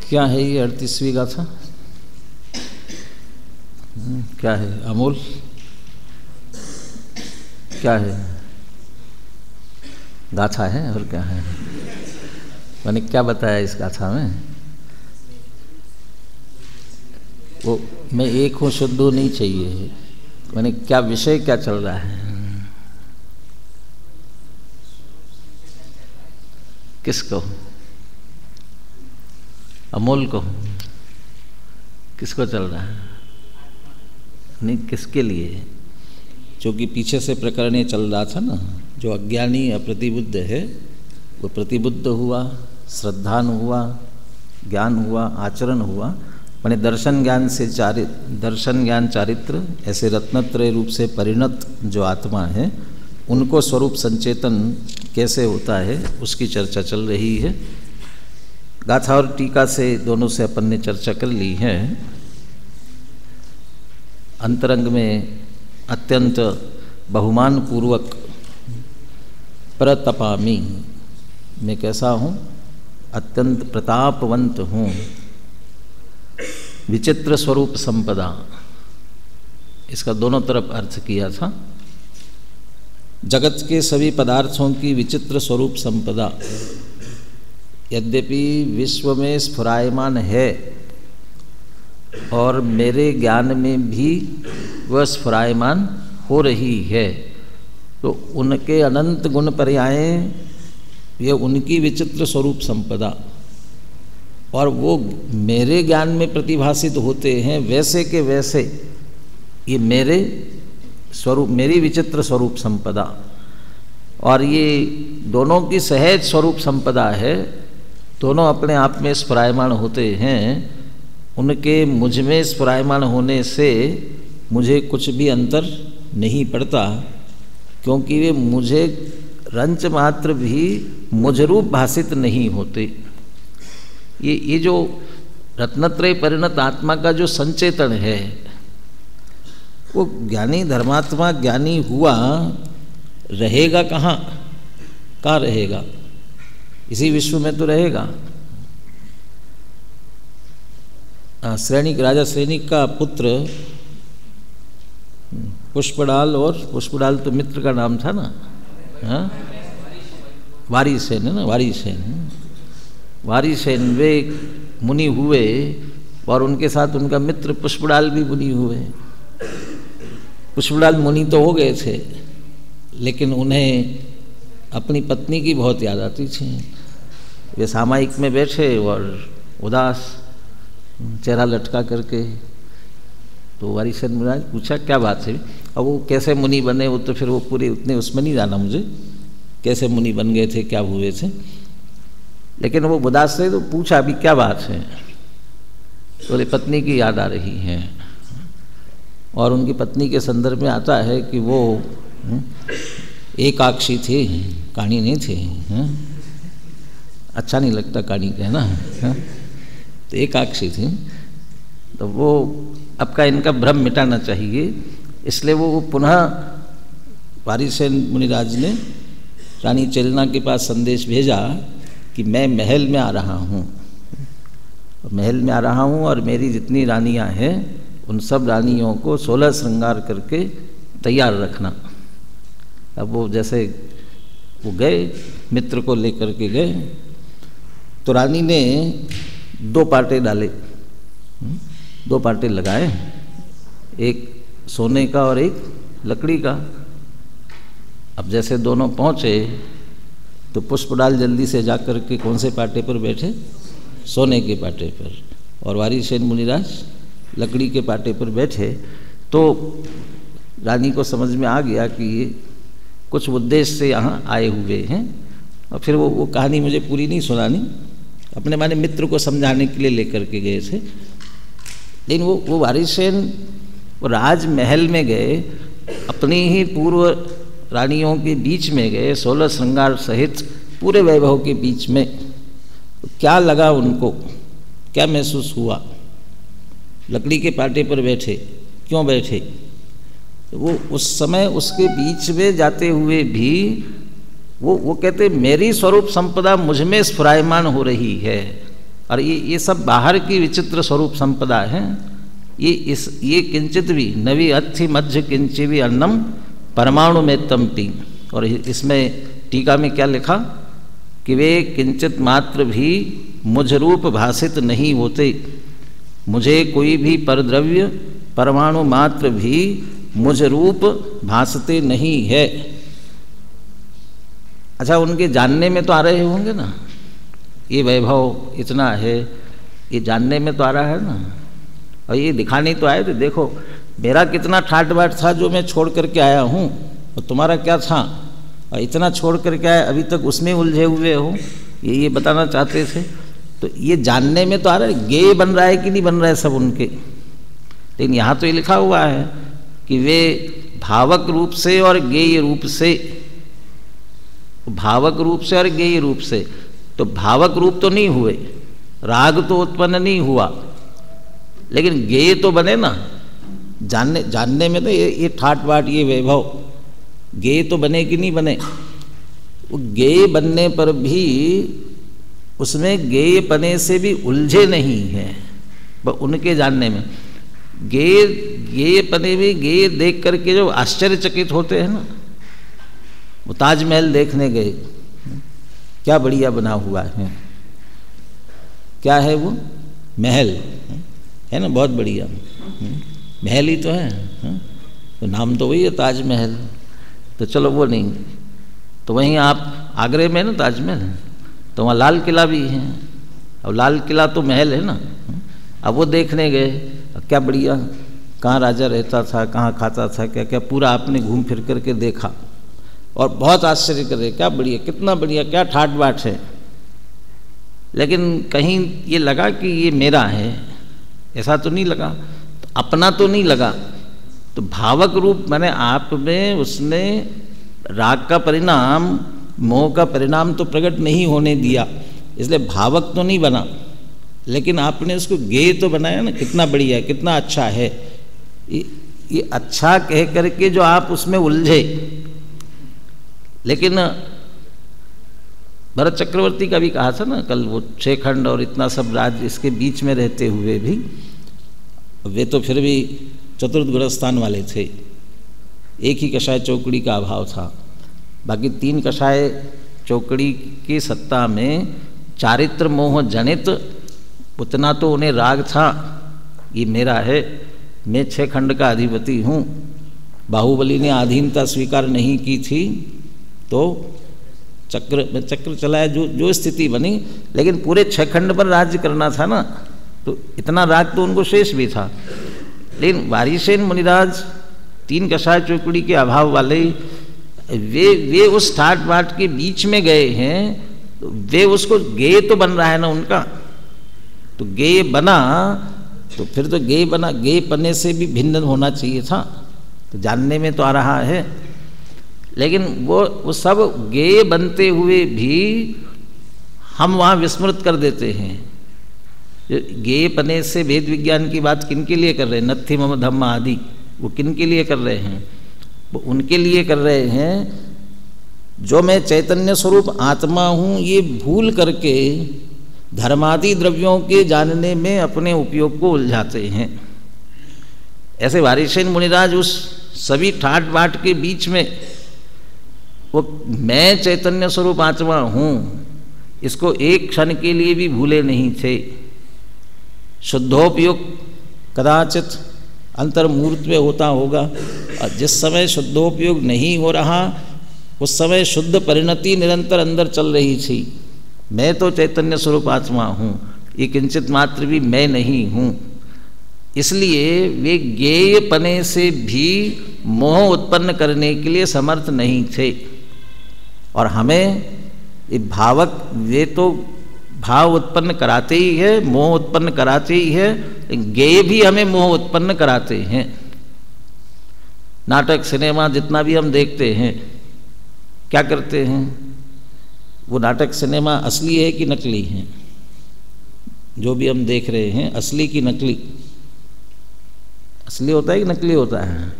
क्या है ये 38वीं गाथा? क्या है अमोल? क्या है? गाथा है और क्या है? मैंने क्या बताया इस गाथा में? वो मैं एक हूँ शुद्ध हूँ नहीं चाहिए। मैंने क्या विषय क्या चल रहा है? किसको? अमोल को? किसको चल रहा है? नहीं, किसके लिए? क्योंकि पीछे से प्रकरण ये चल रहा था ना, जो अज्ञानी अप्रतिबुद्ध है वो प्रतिबुद्ध हुआ, श्रद्धान हुआ, ज्ञान हुआ, आचरण हुआ। माने दर्शन ज्ञान से दर्शन ज्ञान चारित्र ऐसे रत्नत्रय रूप से परिणत जो आत्मा है, उनको स्वरूप संचेतन कैसे होता है उसकी चर्चा चल रही है। गाथा और टीका से दोनों से अपन ने चर्चा कर ली है। अंतरंग में अत्यंत बहुमान पूर्वक प्रतपामी, मैं कैसा हूँ? अत्यंत प्रतापवंत हूँ। विचित्र स्वरूप संपदा, इसका दोनों तरफ अर्थ किया था। जगत के सभी पदार्थों की विचित्र स्वरूप संपदा यद्यपि विश्व में स्फुरायमान है और मेरे ज्ञान में भी वह स्फुरायमान हो रही है, तो उनके अनंत गुण पर्याय ये उनकी विचित्र स्वरूप संपदा और वो मेरे ज्ञान में प्रतिभासित होते हैं वैसे के वैसे ये मेरे स्वरूप, मेरी विचित्र स्वरूप संपदा। और ये दोनों की सहज स्वरूप संपदा है, दोनों अपने आप में स्फुरायमान होते हैं। उनके मुझ में स्फुरायमान होने से मुझे कुछ भी अंतर नहीं पड़ता, क्योंकि वे मुझे रंच मात्र भी मुझरूप भाषित नहीं होते। ये जो रत्नत्रय परिणत आत्मा का जो संचेतन है, वो ज्ञानी धर्मात्मा ज्ञानी हुआ रहेगा कहाँ? कहाँ रहेगा? इसी विश्व में तो रहेगा। श्रेणिक, राजा श्रेणिक का पुत्र पुष्पडाल, और पुष्पडाल तो मित्र का नाम था ना, हाँ, वारीसेन है ना, वारीसेन। वारीसेन वे मुनि हुए और उनके साथ उनका मित्र पुष्पडाल भी मुनि हुए। पुष्पडाल मुनि तो हो गए थे, लेकिन उन्हें अपनी पत्नी की बहुत याद आती थी। वे सामायिक में बैठे और उदास चेहरा लटका करके, तो वारीसेन महाराज पूछा क्या बात है? अब वो कैसे मुनि बने, वो तो फिर वो पूरे उतने उसमें नहीं जाना मुझे, कैसे मुनि बन गए थे, क्या हुए थे, लेकिन वो उदास से तो पूछा अभी क्या बात है? तो बोले पत्नी की याद आ रही है। और उनकी पत्नी के संदर्भ में आता है कि वो एकाक्षी थे, कहानी नहीं थे। अच्छा नहीं लगता कहानी कहना, तो एकाक्षी थी। तो वो आपका इनका भ्रम मिटाना चाहिए, इसलिए वो पुनः वारीसेन मुनिराज ने रानी चेलना के पास संदेश भेजा कि मैं महल में आ रहा हूँ, महल में आ रहा हूँ और मेरी जितनी रानियाँ हैं उन सब रानियों को 16 श्रृंगार करके तैयार रखना। अब वो जैसे वो गए, मित्र को लेकर के गए, तो रानी ने 2 पाटे डाले, 2 पाटे लगाए, एक सोने का और एक लकड़ी का। अब जैसे दोनों पहुँचे तो पुष्पडाल जल्दी से जा कर के कौन से पाटे पर बैठे? सोने के पाटे पर, और वारीसेन मुनिराज लकड़ी के पाटे पर बैठे। तो रानी को समझ में आ गया कि ये कुछ उद्देश्य से यहाँ आए हुए हैं। और फिर वो कहानी मुझे पूरी नहीं सुनानी, अपने माने मित्र को समझाने के लिए लेकर के गए थे। लेकिन वो वारीसेन वो राजमहल में गए, अपनी ही पूर्व रानियों के बीच में गए, 16 श्रृंगार सहित पूरे वैभव के बीच में। तो क्या लगा उनको, क्या महसूस हुआ? लकड़ी के पाटे पर बैठे, क्यों बैठे? तो वो उस समय उसके बीच में जाते हुए भी वो कहते मेरी स्वरूप संपदा मुझ में स्फुरायमान हो रही है। और ये सब बाहर की विचित्र स्वरूप संपदा है। ये किंचित भी नवी अच्छी मध्य किंचि भी अन्नम परमाणु में तमती। और इसमें टीका में क्या लिखा कि वे किंचित मात्र भी मुझ रूप भासित नहीं होते, मुझे कोई भी परद्रव्य परमाणु मात्र भी मुझ रूप भासते नहीं है। अच्छा, उनके जानने में तो आ रहे होंगे ना, ये वैभव इतना है, ये जानने में तो आ रहा है ना, और ये दिखाने तो आए थे, देखो मेरा कितना ठाट बाट था जो मैं छोड़ करके आया हूँ, और तुम्हारा क्या था और इतना छोड़ करके आए, अभी तक उसमें उलझे हुए हो, ये बताना चाहते थे। तो ये जानने में तो आ रहा है, गेय बन रहा है कि नहीं बन रहा है सब उनके। लेकिन यहाँ तो ये लिखा हुआ है कि वे भावक रूप से और गेय रूप से, भावक रूप से और गेय रूप से, तो भावक रूप तो नहीं हुए, राग तो उत्पन्न नहीं हुआ, लेकिन गेय तो बने ना। जानने में तो ये ठाट बाट ये वैभव गेय तो बने कि नहीं बने। वो गेय बनने पर भी उसमें गेय पने से भी उलझे नहीं है, उनके जानने में गेय पने भी गेय देख करके जो आश्चर्यचकित होते हैं ना। वो ताजमहल देखने गए, क्या बढ़िया बना हुआ है, क्या है वो महल है ना, बहुत बढ़िया महल ही तो है, तो नाम तो वही है ताजमहल। तो चलो वो नहीं, तो वहीं आप आगरे में ना ताजमहल, तो वहाँ लाल किला भी है, अब लाल किला तो महल है ना। अब वो देखने गए, क्या बढ़िया, कहाँ राजा रहता था, कहाँ खाता था, क्या क्या पूरा आपने घूम फिर करके देखा, और बहुत आश्चर्य करे, क्या बढ़िया, कितना बढ़िया, क्या ठाट बाट है। लेकिन कहीं ये लगा कि ये मेरा है, ऐसा तो नहीं लगा, तो अपना तो नहीं लगा। तो भावक रूप माने आप में उसने राग का परिणाम, मोह का परिणाम तो प्रकट नहीं होने दिया, इसलिए भावक तो नहीं बना, लेकिन आपने उसको गेय तो बनाया ना, कितना बढ़िया, कितना अच्छा है। ये अच्छा कह करके जो आप उसमें उलझे। लेकिन भरत चक्रवर्ती का भी कहा था ना कल, वो 6 खंड और इतना सब राज्य इसके बीच में रहते हुए भी वे तो फिर भी चतुर्थ गुणस्थान वाले थे। एक ही कषाय चौकड़ी का अभाव था, बाकी 3 कषाय चौकड़ी की सत्ता में चारित्र मोह जनित उतना तो उन्हें राग था, ये मेरा है, मैं 6 खंड का अधिपति हूँ। बाहुबली ने अधीनता स्वीकार नहीं की थी तो चक्र चलाया, जो स्थिति बनी, लेकिन पूरे 6 खंड पर राज्य करना था ना, तो इतना राग तो उनको शेष भी था। लेकिन वारिसेन मुनिराज 3 कषाय चौकड़ी के अभाव वाले, वे उस ठाट बाट के बीच में गए हैं, तो वे उसको गेय तो बन रहा है ना उनका, तो गेय बना, तो फिर तो गेय बना, गेय पन्ने से भी भिन्न होना चाहिए था, तो जानने में तो आ रहा है। लेकिन वो सब गेय बनते हुए भी हम वहाँ विस्मृत कर देते हैं। गेय पने से भेद विज्ञान की बात किन के लिए कर रहे हैं, नत्थि मम धम्म आदि, वो किन के लिए कर रहे हैं, वो उनके लिए कर रहे हैं जो मैं चैतन्य स्वरूप आत्मा हूँ, ये भूल करके धर्मादि द्रव्यों के जानने में अपने उपयोग को उलझाते हैं। ऐसे वारिसेन मुनिराज उस सभी ठाट बाट के बीच में वो मैं चैतन्य स्वरूप आत्मा हूँ, इसको एक क्षण के लिए भी भूले नहीं थे। शुद्धोपयोग कदाचित अंतर्मूर्त में होता होगा, और जिस समय शुद्धोपयोग नहीं हो रहा उस समय शुद्ध परिणति निरंतर अंदर चल रही थी। मैं तो चैतन्य स्वरूप आत्मा हूँ, ये किंचित मात्र भी मैं नहीं हूँ। इसलिए वे गेय पने से भी मोह उत्पन्न करने के लिए समर्थ नहीं थे। और हमें ये भावक, वे तो भाव उत्पन्न कराते ही है, मोह उत्पन्न कराते ही है, गेय भी हमें मोह उत्पन्न कराते हैं। नाटक सिनेमा जितना भी हम देखते हैं, क्या करते हैं, वो नाटक सिनेमा असली है कि नकली है, जो भी हम देख रहे हैं असली की नकली, असली होता है कि नकली होता है,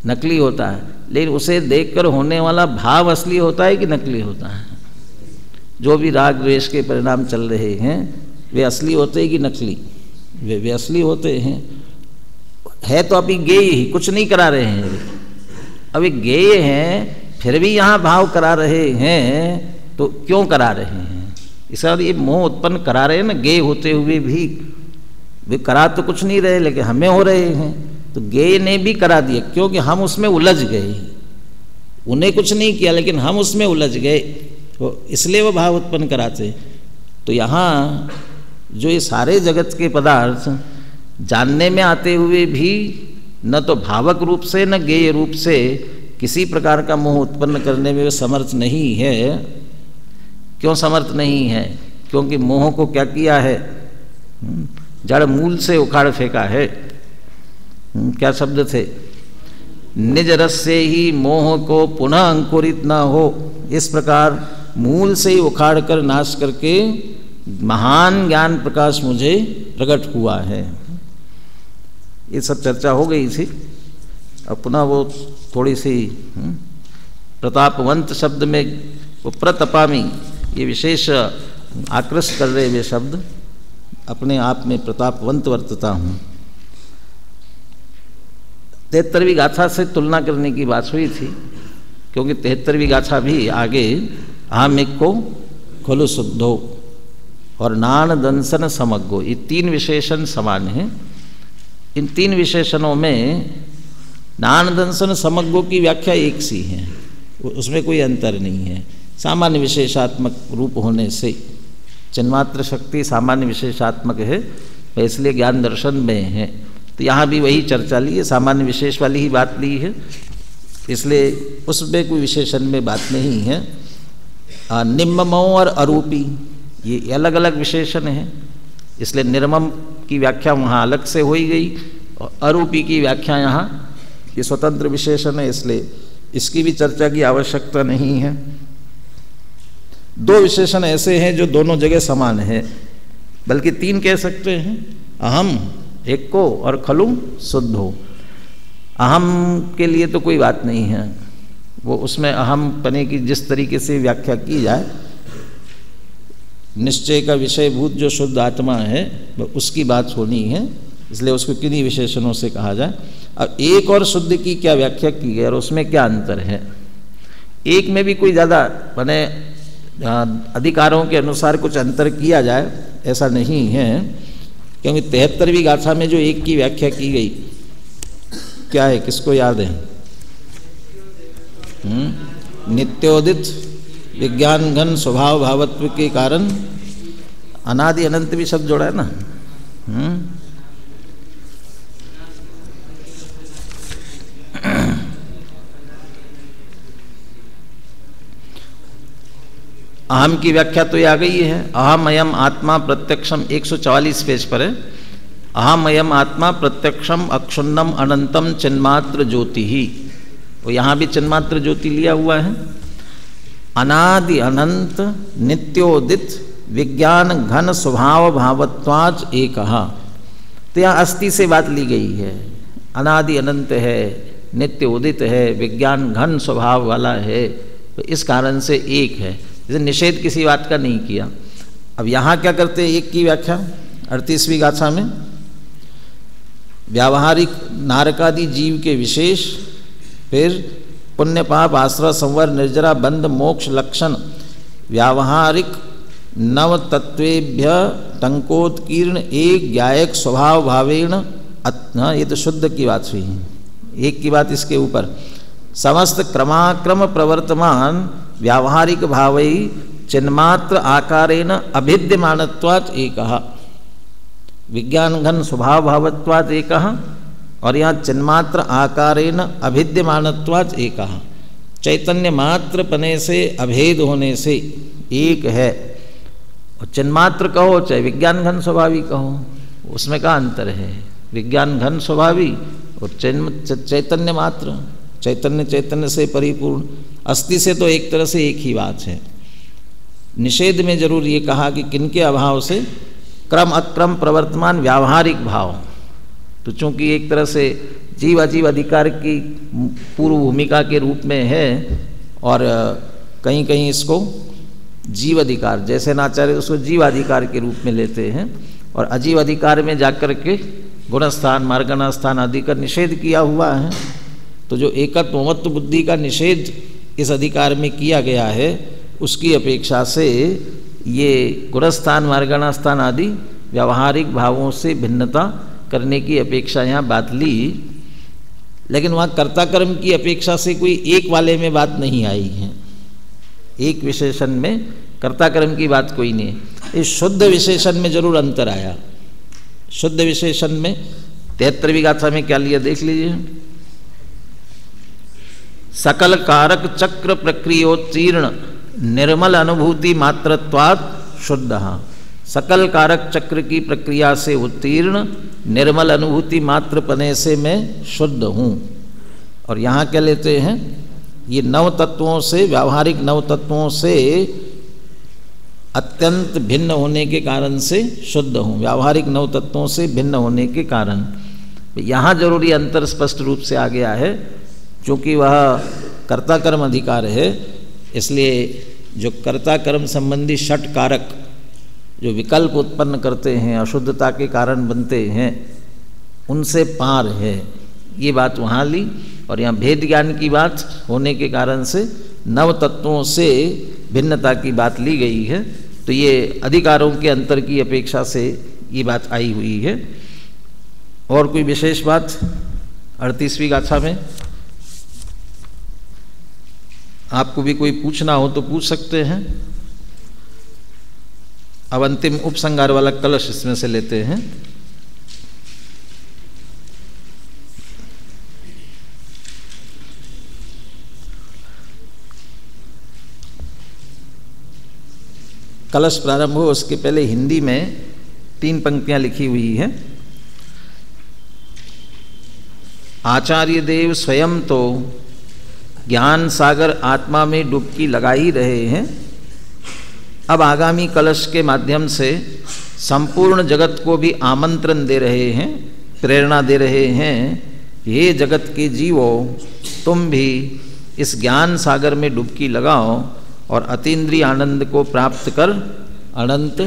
नकली होता है। लेकिन उसे देखकर होने वाला भाव असली होता है कि नकली होता है। जो भी राग द्वेष के परिणाम चल रहे हैं वे असली होते हैं कि नकली? वे असली होते हैं। है तो अभी गेय ही, कुछ नहीं करा रहे हैं। अभी गेय हैं फिर भी यहाँ भाव करा रहे हैं, तो क्यों करा रहे हैं? इसका ये मोह उत्पन्न करा रहे हैं ना, गेय होते हुए भी। वे करा तो कुछ नहीं रहे, लेकिन हमें हो रहे हैं। तो गेय ने भी करा दिया, क्योंकि हम उसमें उलझ गए। उन्हें कुछ नहीं किया, लेकिन हम उसमें उलझ गए, तो इसलिए वो भाव उत्पन्न कराते। तो यहाँ जो ये सारे जगत के पदार्थ जानने में आते हुए भी न तो भावक रूप से न गेय रूप से किसी प्रकार का मोह उत्पन्न करने में वे समर्थ नहीं है। क्यों समर्थ नहीं है? क्योंकि मोह को क्या किया है? जड़ मूल से उखाड़ फेंका है। क्या शब्द थे? निज रस से ही मोह को पुनः अंकुरित न हो, इस प्रकार मूल से ही उखाड़ कर नाश करके महान ज्ञान प्रकाश मुझे प्रकट हुआ है। ये सब चर्चा हो गई थी। अब पुनः वो थोड़ी सी प्रतापवंत शब्द में वो प्रतपामी, ये विशेष आकृष्ट कर रहे वे शब्द, अपने आप में प्रतापवंत वर्तता हूँ। 73वीं गाथा से तुलना करने की बात हुई थी, क्योंकि 73वीं गाथा भी आगे अहम एक को खलु शुद्धो और नान दंसन समग्गो, ये 3 विशेषण समान हैं। इन 3 विशेषणों में नान दंसन समग्गो की व्याख्या एक सी है, उसमें कोई अंतर नहीं है। सामान्य विशेषात्मक रूप होने से चिन्मात्र शक्ति सामान्य विशेषात्मक है, इसलिए ज्ञान दर्शन में है। तो यहाँ भी वही चर्चा ली है, सामान्य विशेष वाली ही बात ली है, इसलिए उसमें कोई विशेषण में बात नहीं है। निम्ममो और अरूपी ये अलग अलग विशेषण हैं, इसलिए निर्मम की व्याख्या वहाँ अलग से हो ही गई और अरूपी की व्याख्या यहाँ ये स्वतंत्र विशेषण है, इसलिए इसकी भी चर्चा की आवश्यकता नहीं है। 2 विशेषण ऐसे हैं जो दोनों जगह समान है, बल्कि 3 कह सकते हैं। अहम एक को और खलु शुद्धो। अहम के लिए तो कोई बात नहीं है, वो उसमें अहम पने की जिस तरीके से व्याख्या की जाए, निश्चय का विषयभूत जो शुद्ध आत्मा है उसकी बात होनी है, इसलिए उसको किन्हीं विशेषणों से कहा जाए। अब एक और शुद्ध की क्या व्याख्या की है और उसमें क्या अंतर है? एक में भी कोई ज़्यादा माने अधिकारों के अनुसार कुछ अंतर किया जाए ऐसा नहीं है, क्योंकि 73वीं गाथा में जो एक की व्याख्या की गई क्या है, किसको याद है? नित्योदित विज्ञान घन स्वभाव भावत्व के कारण अनादि अनंत भी शब्द जोड़ा है ना। अहम की व्याख्या तो ये आ गई है। अहम अयम आत्मा प्रत्यक्षम 144 पेज पर है। अहम अयम आत्मा प्रत्यक्षम अक्षुण्णम अनंतम चिन्मात्र ज्योति ही, वो यहाँ भी चिन्मात्र ज्योति लिया हुआ है। अनादि अनंत नित्योदित विज्ञान घन स्वभाव भावत्वाच एक। तो यहाँ अस्थि से बात ली गई है। अनादि अनंत है, नित्य उदित है, विज्ञान घन स्वभाव वाला है, तो इस कारण से एक है। जैसे निषेध किसी बात का नहीं किया। अब यहाँ क्या करते हैं? एक की व्याख्या 38वीं गाथा में व्यावहारिक नारकादि जीव के विशेष, फिर पुण्य पाप आश्रय संवर निर्जरा बंध मोक्ष लक्षण व्यावहारिक नव तत्वेभ्य टंकोत्कीर्ण एक ज्ञायक स्वभाव भावेण। ये तो शुद्ध की बात हुई है। एक की बात इसके ऊपर समस्त क्रमाक्रम प्रवर्तमान व्यावहारिक भावई चिन्मात्र आकारेण अभिद्यमानत्वात् एकः। विज्ञान घन स्वभाव भावत्वात् एकः और यहाँ चिन्मात्र आकारेण अभिद्यमानत्वात् एकः। चैतन्य मात्र पने से अभेद होने से एक है। और चिन्मात्र कहो चाहे विज्ञान घन स्वभावी कहो, उसमें क्या अंतर है? विज्ञान घन स्वभावी और चैतन्य मात्र, चैतन्य चैतन्य से परिपूर्ण। अस्थि से तो एक तरह से एक ही बात है। निषेध में जरूर ये कहा कि किनके अभाव से? क्रम अक्रम प्रवर्तमान व्यावहारिक भाव। तो चूंकि एक तरह से जीव अजीव अधिकार की पूर्व भूमिका के रूप में है और कहीं कहीं इसको जीव अधिकार, जैसे नाचार्य उसको जीवाधिकार के रूप में लेते हैं, और अजीव अधिकार में जाकर के गुणस्थान मार्गणास्थान आदि का निषेध किया हुआ है। तो जो एकत्व ममत्व बुद्धि का निषेध इस अधिकार में किया गया है, उसकी अपेक्षा से ये गुणस्थान मार्गणास्थान आदि व्यावहारिक भावों से भिन्नता करने की अपेक्षा यहाँ बात ली, लेकिन वहाँ कर्ता कर्म की अपेक्षा से कोई एक वाले में बात नहीं आई है। एक विशेषण में कर्ता कर्म की बात कोई नहीं है। इस शुद्ध विशेषण में जरूर अंतर आया। शुद्ध विशेषण में 73वीं गाथा में क्या लिया देख लीजिए। सकल कारक चक्र प्रक्रियोत्तीर्ण निर्मल अनुभूति मात्रत्वात् शुद्ध। सकल कारक चक्र की प्रक्रिया से उत्तीर्ण निर्मल अनुभूति मात्र पने से मैं शुद्ध हूँ। और यहाँ क्या लेते हैं, ये नव तत्वों से, व्यावहारिक नव तत्वों से अत्यंत भिन्न होने के कारण से शुद्ध हूँ। व्यावहारिक नव तत्वों से भिन्न होने के कारण यहाँ जरूरी अंतर स्पष्ट रूप से आ गया है, क्योंकि वह कर्ता कर्म अधिकार है। इसलिए जो कर्ता कर्म संबंधी षट कारक जो विकल्प उत्पन्न करते हैं, अशुद्धता के कारण बनते हैं, उनसे पार है, ये बात वहाँ ली। और यहाँ भेद ज्ञान की बात होने के कारण से नव तत्वों से भिन्नता की बात ली गई है। तो ये अधिकारों के अंतर की अपेक्षा से ये बात आई हुई है। और कोई विशेष बात 38वीं गाथा में आपको भी कोई पूछना हो तो पूछ सकते हैं। अब अंतिम उपसंहार वाला कलश इसमें से लेते हैं। कलश प्रारंभ हो उसके पहले हिंदी में 3 पंक्तियां लिखी हुई है। आचार्य देव स्वयं तो ज्ञान सागर आत्मा में डुबकी लगा ही रहे हैं। अब आगामी कलश के माध्यम से संपूर्ण जगत को भी आमंत्रण दे रहे हैं, प्रेरणा दे रहे हैं। ये जगत के जीवो, तुम भी इस ज्ञान सागर में डुबकी लगाओ और अतीन्द्रिय आनंद को प्राप्त कर अनंत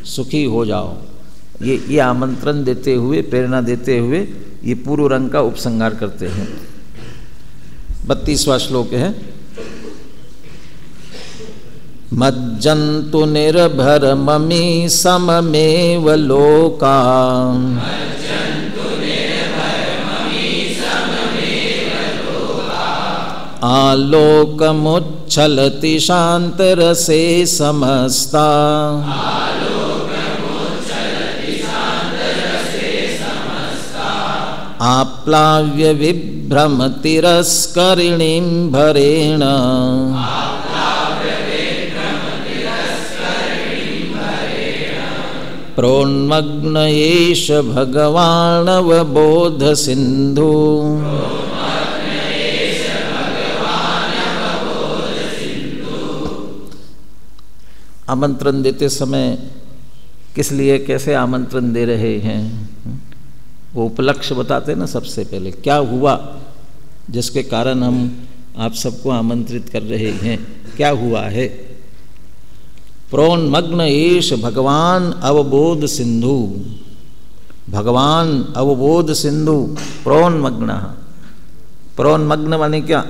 सुखी हो जाओ। ये आमंत्रण देते हुए, प्रेरणा देते हुए ये पूर्व रंग का उपसंहार करते हैं। 32वां श्लोक है। मज्जन्तु निर्भरममी सममेव लोका आलोकमुच्छलति शान्तरसे समस्ता आप्लाव्य विभ्रमतिरस्करिणीं भरेण प्रोन्मग्न एष भगवानवबोध सिन्धु आमंत्रण देते समय किस लिए, कैसे आमंत्रण दे रहे हैं, वो उपलक्ष्य बताते ना। सबसे पहले क्या हुआ जिसके कारण हम आप सबको आमंत्रित कर रहे हैं, क्या हुआ है। प्रोन्मग्न एष भगवान अवबोध सिंधु, भगवान अवबोध सिंधु प्रोन्मग्न। प्रोन्मग्न माने क्या,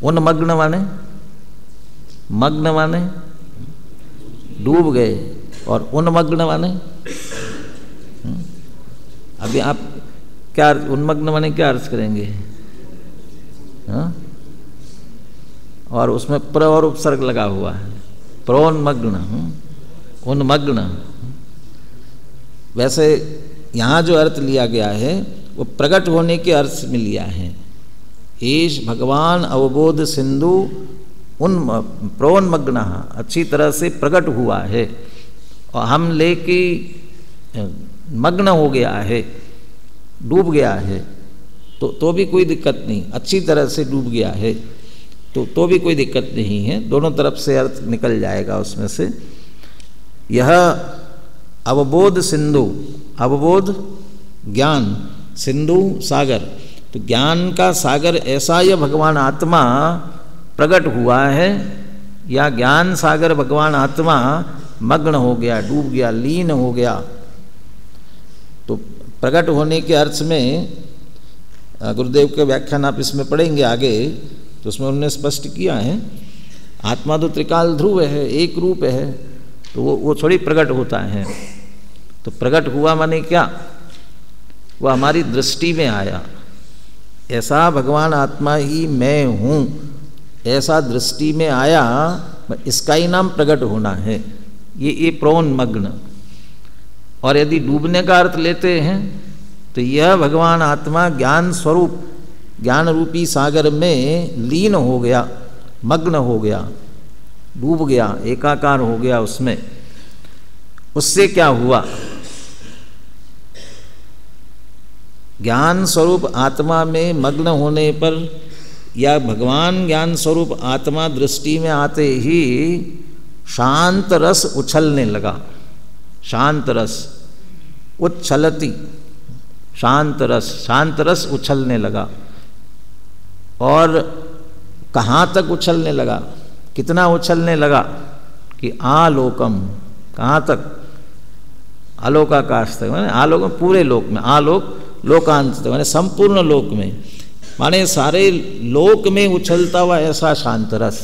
उन्मग्न माने, मग्न माने डूब गए, और उन्मग्न माने अभी आप क्या उन्मग्न माने क्या अर्थ करेंगे, हाँ? और उसमें प्र और उपसर्ग लगा हुआ है, प्रोन्मग्न, उन्मग्न। वैसे यहाँ जो अर्थ लिया गया है वो प्रकट होने के अर्थ में लिया है। ईश भगवान अवबोध सिंधु उन प्रोन्मग्न, अच्छी तरह से प्रकट हुआ है, और हम लेके मग्न हो गया है, डूब गया है, तो भी कोई दिक्कत नहीं, अच्छी तरह से डूब गया है तो भी कोई दिक्कत नहीं है। दोनों तरफ से अर्थ निकल जाएगा उसमें से। यह अवबोध सिंधु, अवबोध ज्ञान, सिंधु सागर, तो ज्ञान का सागर ऐसा यह भगवान आत्मा प्रकट हुआ है या ज्ञान सागर भगवान आत्मा मग्न हो गया, डूब गया, लीन हो गया। तो प्रकट होने के अर्थ में गुरुदेव के व्याख्यान आप इसमें पढ़ेंगे आगे, तो उसमें उन्होंने स्पष्ट किया है आत्मा तो त्रिकाल ध्रुव है, एक रूप है, तो वो थोड़ी प्रकट होता है। तो प्रकट हुआ माने क्या, वो हमारी दृष्टि में आया, ऐसा भगवान आत्मा ही मैं हूँ, ऐसा दृष्टि में आया, इसका ही नाम प्रकट होना है। ये प्रोन्मग्न। और यदि डूबने का अर्थ लेते हैं तो यह भगवान आत्मा ज्ञान स्वरूप, ज्ञान रूपी सागर में लीन हो गया, मग्न हो गया, डूब गया, एकाकार हो गया उसमें। उससे क्या हुआ, ज्ञान स्वरूप आत्मा में मग्न होने पर या भगवान ज्ञान स्वरूप आत्मा दृष्टि में आते ही शांत रस उछलने लगा। शांत रस उच्छलती, शांत रस उछलने लगा। और कहाँ तक उछलने लगा, कितना उछलने लगा कि आलोकम, कहाँ तक, आलोकाकाश तक, माने आलोक पूरे लोक में, आलोक लोकांत तक, माने संपूर्ण लोक में, माने सारे लोक में उछलता हुआ ऐसा शांत रस।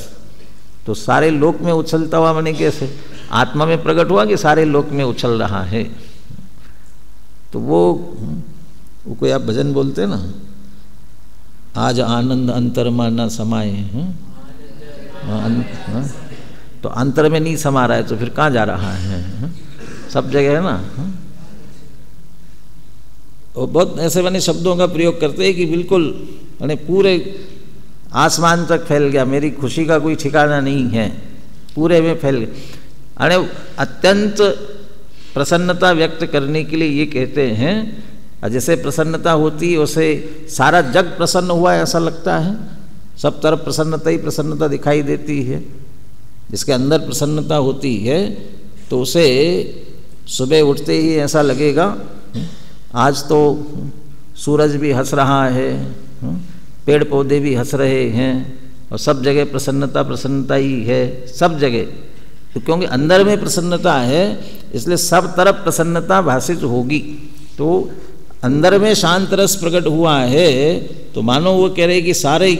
तो सारे लोक में उछलता हुआ माने कैसे, आत्मा में प्रकट हुआ कि सारे लोक में उछल रहा है। तो वो कोई आप भजन बोलते ना, आज आनंद अंतरमा न समाये, तो अंतर में नहीं समा रहा है तो फिर कहाँ जा रहा है, सब जगह है ना। वो बहुत ऐसे बने शब्दों का प्रयोग करते हैं कि बिल्कुल मैंने पूरे आसमान तक फैल गया, मेरी खुशी का कोई ठिकाना नहीं है, पूरे में फैल गया। अरे अत्यंत प्रसन्नता व्यक्त करने के लिए ये कहते हैं, जैसे प्रसन्नता होती है उसे सारा जग प्रसन्न हुआ ऐसा लगता है, सब तरफ प्रसन्नता ही प्रसन्नता दिखाई देती है। जिसके अंदर प्रसन्नता होती है तो उसे सुबह उठते ही ऐसा लगेगा आज तो सूरज भी हंस रहा है, पेड़ पौधे भी हंस रहे हैं, और सब जगह प्रसन्नता प्रसन्नता ही है, सब जगह। तो क्योंकि अंदर में प्रसन्नता है इसलिए सब तरफ प्रसन्नता भाषित होगी। तो अंदर में शांत रस प्रकट हुआ है तो मानो वो कह रहे कि सारे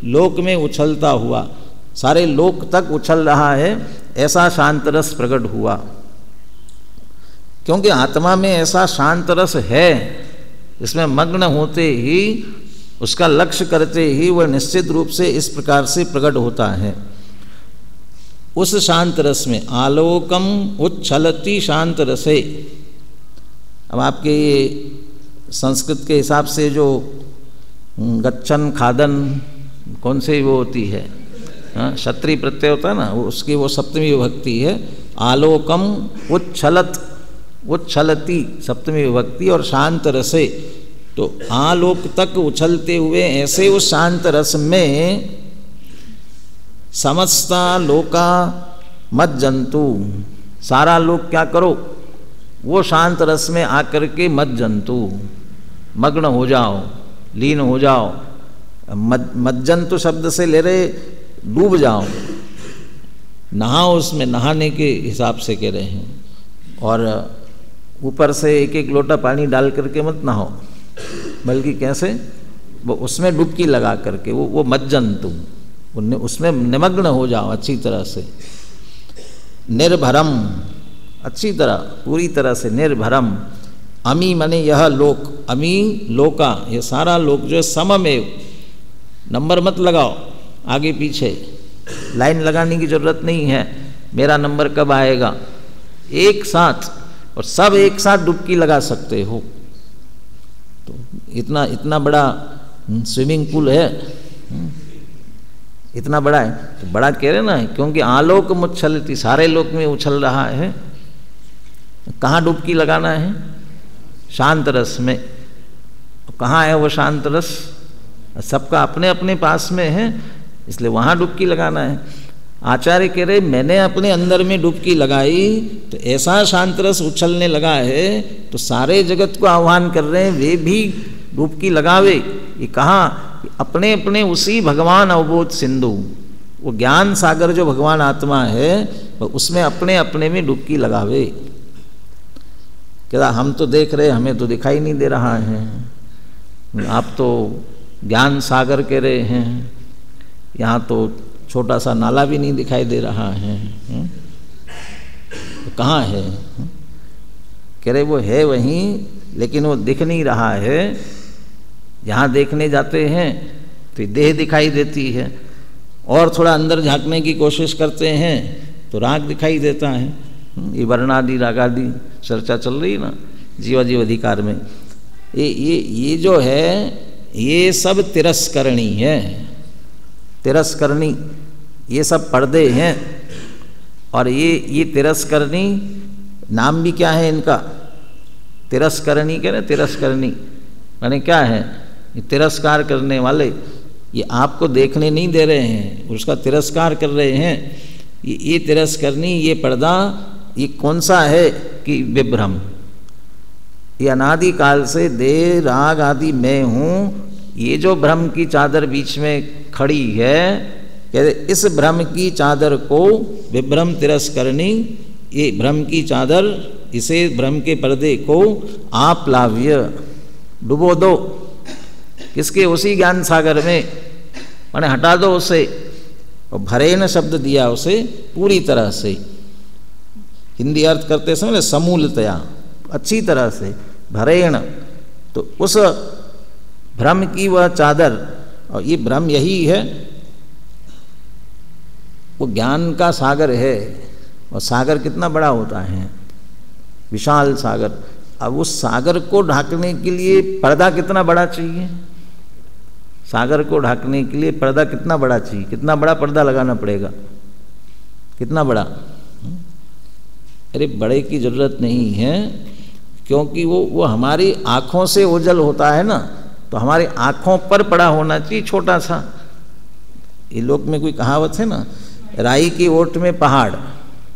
लोक में उछलता हुआ, सारे लोक तक उछल रहा है, ऐसा शांत रस प्रकट हुआ। क्योंकि आत्मा में ऐसा शांत रस है, इसमें मग्न होते ही, उसका लक्ष्य करते ही वह निश्चित रूप से इस प्रकार से प्रकट होता है। उस शांत रस में आलोकम उच्छलति शांत रसे। अब आपके ये संस्कृत के हिसाब से जो गच्छन खादन कौन से वो होती है, क्षत्रिय प्रत्यय होता है ना, उसकी वो सप्तमी विभक्ति है। आलोकम उच्छलत, उच्छलती सप्तमी विभक्ति, और शांत रसे। तो आलोक तक उछलते हुए ऐसे उस शांत रस में समस्ता लोका मज्जन्तु, सारा लोक क्या करो, वो शांत रस में आकर के मज्जन्तु, मग्न हो जाओ, लीन हो जाओ। मज्जन्तु शब्द से ले रहे डूब जाओ, नहाओ, उसमें नहाने के हिसाब से कह रहे हैं। और ऊपर से एक एक लोटा पानी डाल करके मत नहाओ, बल्कि कैसे, वो उसमें डुबकी लगा करके वो मज्जन्तु, उसमें निमग्न हो जाओ अच्छी तरह से। निर्भरम, अच्छी तरह पूरी तरह से निर्भरम। अमी माने यह लोक, अमी लोका, ये सारा लोक जो है सममेव, नंबर मत लगाओ आगे पीछे, लाइन लगाने की जरूरत नहीं है, मेरा नंबर कब आएगा, एक साथ, और सब एक साथ डुबकी लगा सकते हो। तो इतना बड़ा स्विमिंग पूल है, इतना बड़ा है, तो बड़ा कह रहे ना, क्योंकि आलोक मुच्छलति, सारे लोक में उछल रहा है। कहाँ डुबकी लगाना है, शांत रस में। कहाँ है वो शांत रस, सबका अपने अपने पास में है, इसलिए वहाँ डुबकी लगाना है। आचार्य कह रहे मैंने अपने अंदर में डुबकी लगाई तो ऐसा शांत रस उछलने लगा है, तो सारे जगत को आह्वान कर रहे हैं वे भी डुबकी लगावे। ये कहाँ, अपने अपने उसी भगवान अवबोध सिंधु, वो ज्ञान सागर जो भगवान आत्मा है उसमें अपने अपने में डुबकी लगावे। क्या हम तो देख रहे, हमें तो दिखाई नहीं दे रहा है, आप तो ज्ञान सागर कह रहे हैं, यहाँ तो छोटा सा नाला भी नहीं दिखाई दे रहा है, तो कहाँ है? कह रहे वो है वहीं, लेकिन वो दिख नहीं रहा है। जहाँ देखने जाते हैं तो देह दिखाई देती है, और थोड़ा अंदर झांकने की कोशिश करते हैं तो राग दिखाई देता है। ये वर्णादि रागादि चर्चा चल रही ना जीवाजीव अधिकार में। ये जो है ये सब तिरस्करणी है, तिरस्करणी ये सब पर्दे हैं। और ये तिरस्करणी नाम भी क्या है इनका? तिरस्करणी कह रहे, तिरस्करणी माने क्या है? ये तिरस्कार करने वाले, ये आपको देखने नहीं दे रहे हैं, उसका तिरस्कार कर रहे हैं। ये तिरस्करणी, ये पर्दा, ये कौन सा है कि विभ्रम। ये अनादि काल से देह राग आदि मैं हूँ, ये जो भ्रम की चादर बीच में खड़ी है, कहते इस भ्रम की चादर को विभ्रम तिरस्करणी, ये भ्रम की चादर, इसे भ्रम के पर्दे को आप लाव्य डुबो दो। किसके? उसी ज्ञान सागर में, माने हटा दो उसे। और भरेन शब्द दिया उसे पूरी तरह से। हिंदी अर्थ करते समय समूलतया, अच्छी तरह से भरेण। तो उस भ्रम की वह चादर, और ये भ्रम यही है, वो ज्ञान का सागर है। और सागर कितना बड़ा होता है, विशाल सागर। अब उस सागर को ढांकने के लिए पर्दा कितना बड़ा चाहिए? सागर को ढांकने के लिए पर्दा कितना बड़ा चाहिए? कितना बड़ा पर्दा लगाना पड़ेगा? कितना बड़ा? अरे बड़े की जरूरत नहीं है, क्योंकि वो हमारी आँखों से ओझल होता है ना, तो हमारी आँखों पर पड़ा होना चाहिए छोटा सा। ये लोक में कोई कहावत है ना, राई की ओट में पहाड़,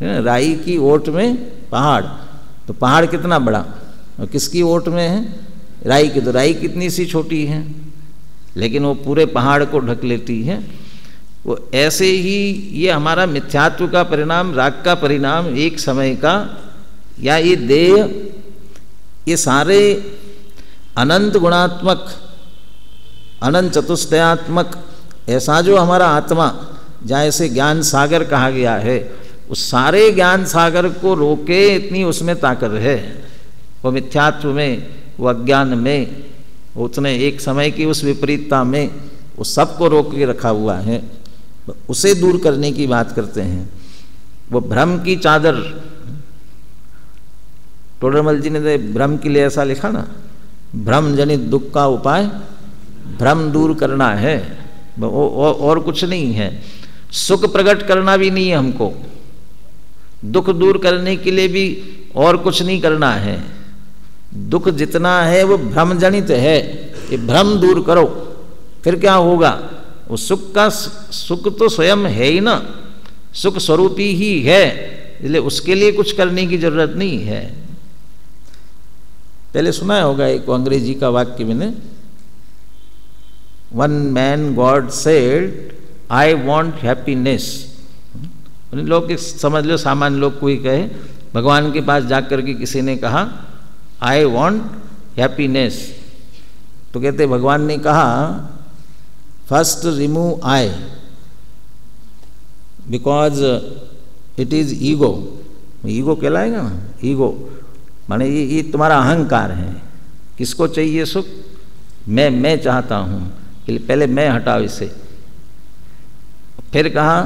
राई की ओट में पहाड़। तो पहाड़ कितना बड़ा, और किसकी ओट में है? राई की। तो राई कितनी सी छोटी है, लेकिन वो पूरे पहाड़ को ढक लेती है। वो ऐसे ही ये हमारा मिथ्यात्व का परिणाम, राग का परिणाम एक समय का, या ये देह, ये सारे अनंत गुणात्मक, अनंत चतुष्टयात्मक ऐसा जो हमारा आत्मा, जहाँ ऐसे ज्ञान सागर कहा गया है, उस सारे ज्ञान सागर को रोके इतनी उसमें ताकत है। वो मिथ्यात्व में, वो अज्ञान में, उतने एक समय की उस विपरीतता में, वो सबको रोक के रखा हुआ है। उसे दूर करने की बात करते हैं। वो भ्रम की चादर, टोडरमल जी ने भ्रम के लिए ऐसा लिखा ना, भ्रम जनित दुख का उपाय भ्रम दूर करना है, और कुछ नहीं है। सुख प्रकट करना भी नहीं है हमको, दुख दूर करने के लिए भी और कुछ नहीं करना है। दुख जितना है वो भ्रम जनित है, ये भ्रम दूर करो, फिर क्या होगा? वो सुख तो स्वयं है ही ना, सुख स्वरूपी ही है, इसलिए उसके लिए कुछ करने की जरूरत नहीं है। पहले सुना होगा एक अंग्रेजी का वाक्य मैंने, one man God said I want happiness. लोग समझ लो, सामान्य लोग कोई कहे, भगवान के पास जाकर के किसी ने कहा आई वॉन्ट हैप्पीनेस, तो कहते भगवान ने कहा first remove I, because it is ego. Ego कहलाएगा ना, ईगो माने ये तुम्हारा अहंकार है। किसको चाहिए सुख? मैं चाहता हूँ, पहले मैं हटाओ इसे। फिर कहा,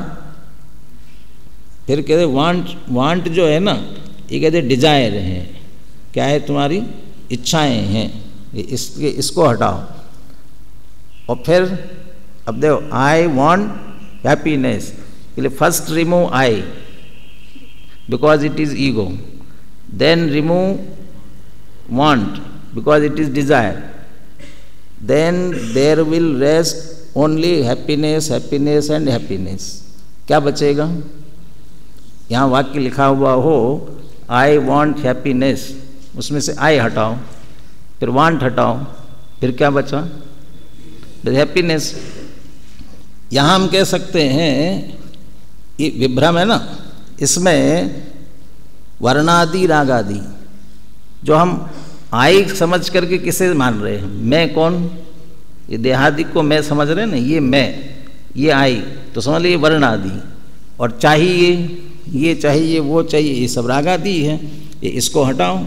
फिर कहते वांट जो है ना, ये कहते डिजायर है। क्या है? तुम्हारी इच्छाएं हैं, इसको हटाओ। और फिर अब देखो, I want happiness, first remove I because it is ego, then remove want because it is desire, then there will rest only happiness, happiness and happiness. क्या बचेगा? यहाँ वाक्य लिखा हुआ हो आई वॉन्ट हैप्पीनेस, उसमें से आई हटाओ, फिर वांट हटाओ, फिर क्या बचा? हैप्पीनेस। यहाँ हम कह सकते हैं ये विभ्रम है ना, इसमें वर्णादि रागादि जो हम आई समझ करके किसे मान रहे हैं, मैं कौन, ये देहादि को मैं समझ रहे हैं ना, ये मैं, ये आई, तो समझ लीजिए वर्ण आदि, और चाहिए, ये चाहिए, वो चाहिए, ये सब राग आदि है, ये इसको हटाओ।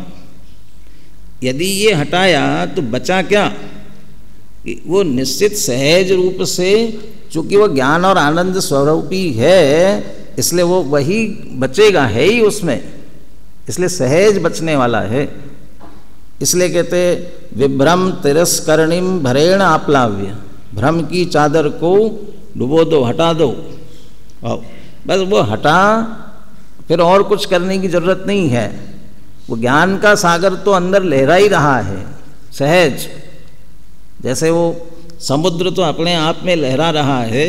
यदि ये हटाया तो बचा क्या, वो निश्चित सहज रूप से, चूंकि वो ज्ञान और आनंद स्वरूपी है, इसलिए वो वही बचेगा, है ही उसमें, इसलिए सहज बचने वाला है। इसलिए कहते विभ्रम तिरस्करणिम भरेण आप्लाव्य, भ्रम की चादर को डुबो दो, हटा दो, और बस वो हटा, फिर और कुछ करने की जरूरत नहीं है। वो ज्ञान का सागर तो अंदर लहरा ही रहा है सहज, जैसे वो समुद्र तो अपने आप में लहरा रहा है,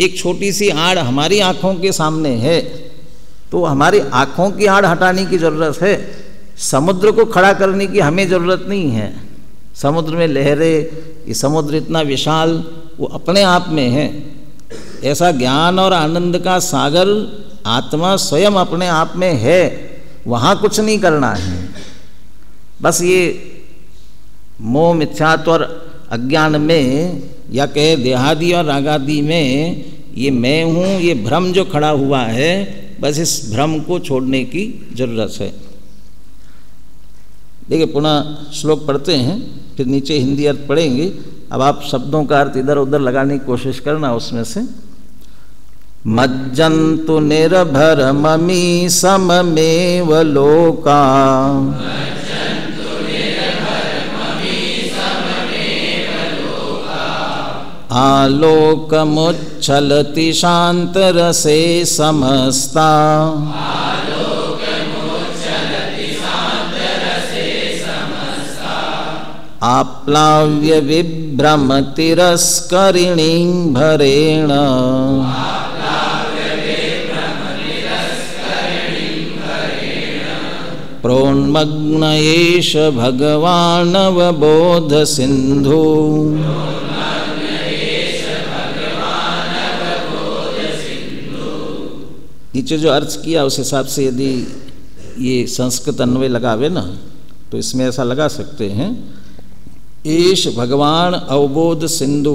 एक छोटी सी आड़ हमारी आँखों के सामने है, तो हमारी आँखों की आड़ हटाने की जरूरत है, समुद्र को खड़ा करने की हमें जरूरत नहीं है। समुद्र में लहरें, ये समुद्र इतना विशाल, वो अपने आप में है। ऐसा ज्ञान और आनंद का सागर आत्मा स्वयं अपने आप में है, वहाँ कुछ नहीं करना है। बस ये मोह मिथ्यात्व और अज्ञान में, या कहे देहादि और रागादि में, ये मैं हूँ, ये भ्रम जो खड़ा हुआ है, बस इस भ्रम को छोड़ने की जरूरत है। देखिए पुनः श्लोक पढ़ते हैं, फिर नीचे हिंदी अर्थ पढ़ेंगे। अब आप शब्दों का अर्थ इधर उधर लगाने की कोशिश करना उसमें से। मज्जन्तु निर्भरममी सममेव लोका, आलोकमुच्छलति शान्तरसे समस्ता, आप्लाव्य विभ्रम तिरस्करिणीं भरेण, प्रोन्मग्न एष भगवानवबोध सिन्धु, नीचे जो अर्थ किया उस हिसाब से यदि ये संस्कृत अन्वय लगावे ना, तो इसमें ऐसा लगा सकते हैं, ईश भगवान अवबोध सिंधु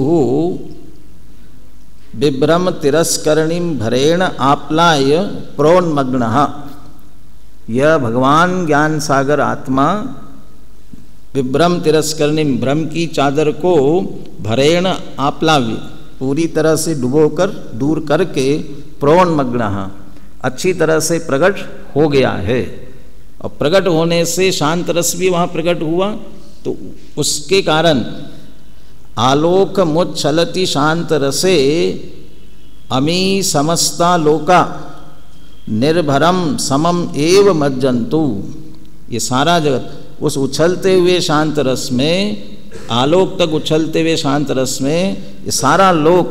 विभ्रम तिरस्करणिम भरेण आप्लाय प्रोन्मग्नः। यह भगवान ज्ञान सागर आत्मा विभ्रम तिरस्करणिम, भ्रम की चादर को भरेण आप्लाव्य, पूरी तरह से डुबोकर दूर करके, प्रोन्मग्नः, अच्छी तरह से प्रकट हो गया है। और प्रकट होने से शांत रस भी वहाँ प्रकट हुआ, तो उसके कारण आलोक मुच्छलति शांत रसे अमी समस्ता लोका निर्भरम समम एव मज्जन्तु। ये सारा जगत उस उछलते हुए शांत रस में, आलोक तक उछलते हुए शांत रस में, ये सारा लोक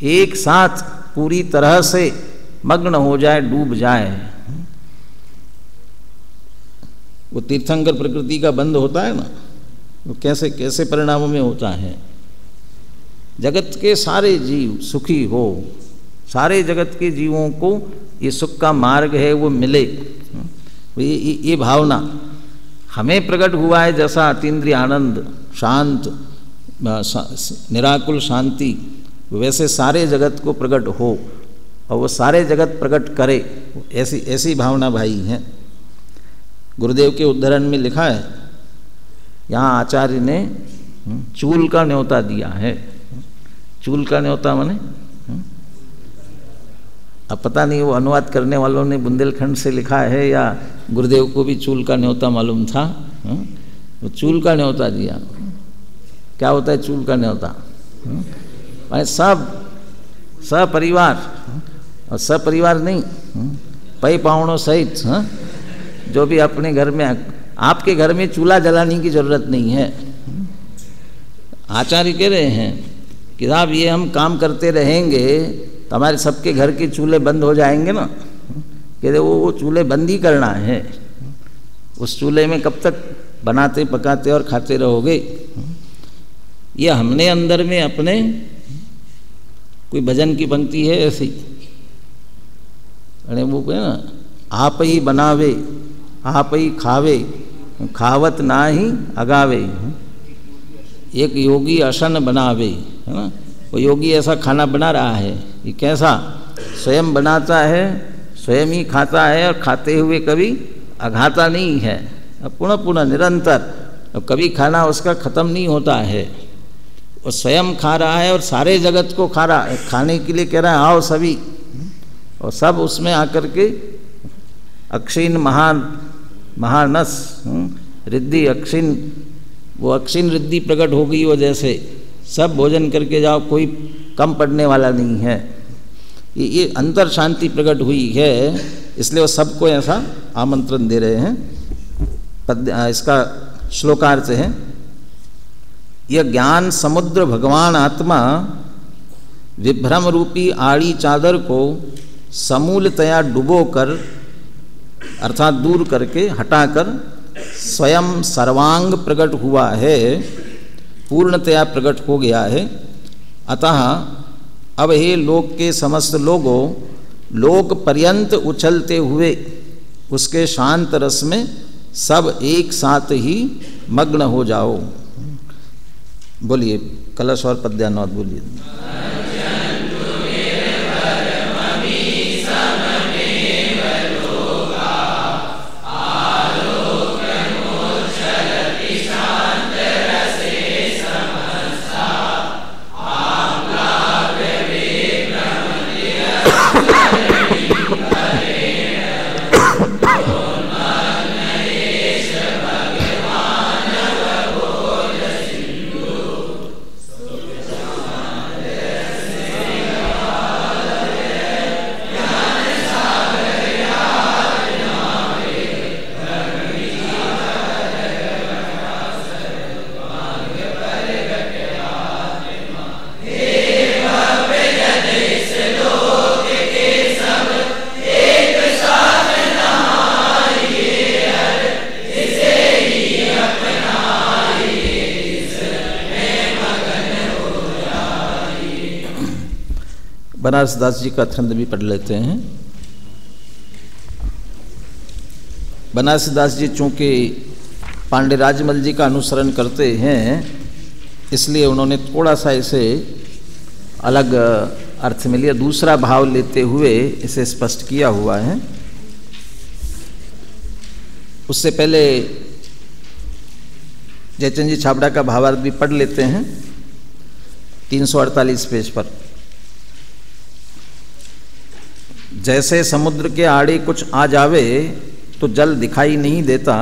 एक साथ पूरी तरह से मग्न हो जाए, डूब जाए। वो तीर्थंकर प्रकृति का बंध होता है ना, वो कैसे कैसे परिणामों में होता है। जगत के सारे जीव सुखी हो, सारे जगत के जीवों को ये सुख का मार्ग है वो मिले, ये भावना हमें प्रकट हुआ है। जैसा अतीन्द्रिय आनंद, शांत, निराकुल शांति, वैसे सारे जगत को प्रकट हो और वो सारे जगत प्रकट करे, ऐसी ऐसी भावना भाई है। गुरुदेव के उद्धरण में लिखा है, यहाँ आचार्य ने चूल का न्योता दिया है। चूल का न्योता माने, अब पता नहीं वो अनुवाद करने वालों ने बुंदेलखंड से लिखा है या गुरुदेव को भी चूल का न्योता मालूम था। वो चूल का न्योता दिया। क्या होता है चूल का न्योता? भाई सब सपरिवार, और सपरिवार नहीं, पै पावनों सहित, जो भी अपने घर में, आपके घर में चूल्हा जलाने की जरूरत नहीं है। आचार्य कह रहे हैं कि साहब ये हम काम करते रहेंगे तो हमारे सबके घर के चूल्हे बंद हो जाएंगे ना। कहते वो चूल्हे बंद ही करना है। उस चूल्हे में कब तक बनाते पकाते और खाते रहोगे? ये हमने अंदर में अपने कोई भजन की पंक्ति है ऐसी, अरे वो है ना, आप ही बनावे आप ही खावे खावत ना ही अगावे। एक योगी असन बनावे, है ना, वो योगी ऐसा खाना बना रहा है, ये कैसा, स्वयं बनाता है, स्वयं ही खाता है और खाते हुए कभी अघाता नहीं है, पुनः पुनः निरंतर, और कभी खाना उसका ख़त्म नहीं होता है। वो स्वयं खा रहा है और सारे जगत को खा रहा है, खाने के लिए कह रहा है आओ सभी, और सब उसमें आकर के अक्षीण महानस रिद्धि अक्षीण, वो अक्षीण रिद्धि प्रकट हो गई, वो जैसे सब भोजन करके जाओ, कोई कम पड़ने वाला नहीं है। ये अंतर शांति प्रकट हुई है, इसलिए वो सबको ऐसा आमंत्रण दे रहे हैं। इसका श्लोकार्थ है, यह ज्ञान समुद्र भगवान आत्मा विभ्रम रूपी आड़ी चादर को समूलतया डुबोकर अर्थात दूर करके हटाकर स्वयं सर्वांग प्रकट हुआ है, पूर्णतया प्रकट हो गया है। अतः अब हे लोक के समस्त लोगों, लोक पर्यंत उछलते हुए उसके शांत रस में सब एक साथ ही मग्न हो जाओ। बोलिए कलश और पद्यानुवाद बोलिए। बनारस दास जी का छंद भी पढ़ लेते हैं। बनारस दास जी चूँकि पांडे राजमल जी का अनुसरण करते हैं, इसलिए उन्होंने थोड़ा सा इसे अलग अर्थ में लिया, दूसरा भाव लेते हुए इसे स्पष्ट किया हुआ है। उससे पहले जयचंद जी छाबड़ा का भावार्थ भी पढ़ लेते हैं 348 पेज पर। जैसे समुद्र के आड़े कुछ आ जावे तो जल दिखाई नहीं देता,